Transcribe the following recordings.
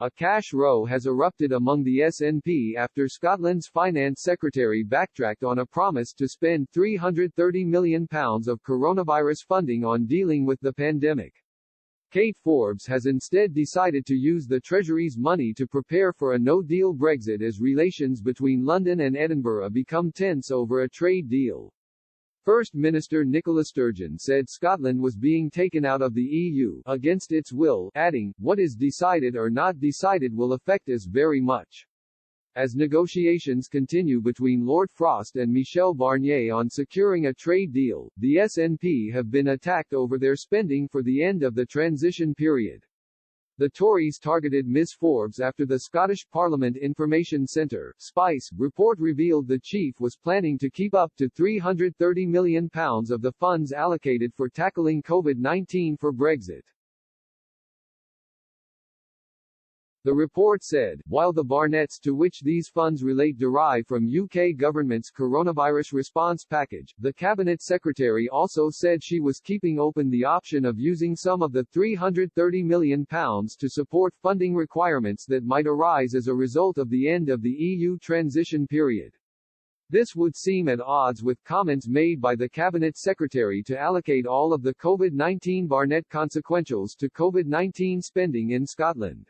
A cash row has erupted among the SNP after Scotland's Finance Secretary backtracked on a promise to spend £330 million of coronavirus funding on dealing with the pandemic. Kate Forbes has instead decided to use the Treasury's money to prepare for a no-deal Brexit as relations between London and Edinburgh become tense over a trade deal. First Minister Nicola Sturgeon said Scotland was being taken out of the EU against its will, adding, "What is decided or not decided will affect us very much." As negotiations continue between Lord Frost and Michel Barnier on securing a trade deal, the SNP have been attacked over their spending for the end of the transition period. The Tories targeted Ms Forbes after the Scottish Parliament Information Centre (SPICE) report revealed the chief was planning to keep up to £330 million of the funds allocated for tackling COVID-19 for Brexit. The report said, while the Barnets to which these funds relate derive from UK government's coronavirus response package, the Cabinet Secretary also said she was keeping open the option of using some of the £330 million to support funding requirements that might arise as a result of the end of the EU transition period. This would seem at odds with comments made by the Cabinet Secretary to allocate all of the COVID-19 Barnett consequentials to COVID-19 spending in Scotland.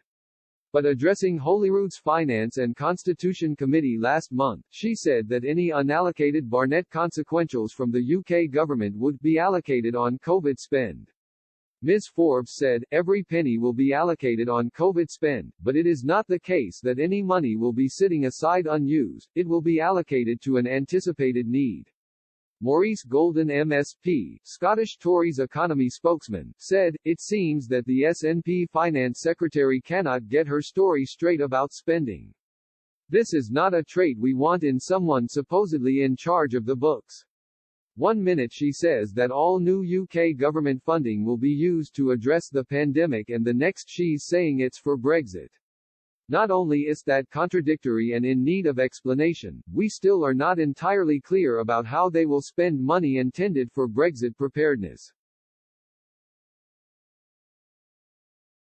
But addressing Holyrood's Finance and Constitution Committee last month, she said that any unallocated Barnett consequentials from the UK government would be allocated on COVID spend. Ms Forbes said, "Every penny will be allocated on COVID spend, but it is not the case that any money will be sitting aside unused, it will be allocated to an anticipated need." Maurice Golden MSP, Scottish Tories economy spokesman, said, "It seems that the SNP Finance Secretary cannot get her story straight about spending. This is not a trait we want in someone supposedly in charge of the books. One minute she says that all new UK government funding will be used to address the pandemic and the next she's saying it's for Brexit. Not only is that contradictory and in need of explanation, we still are not entirely clear about how they will spend money intended for Brexit preparedness."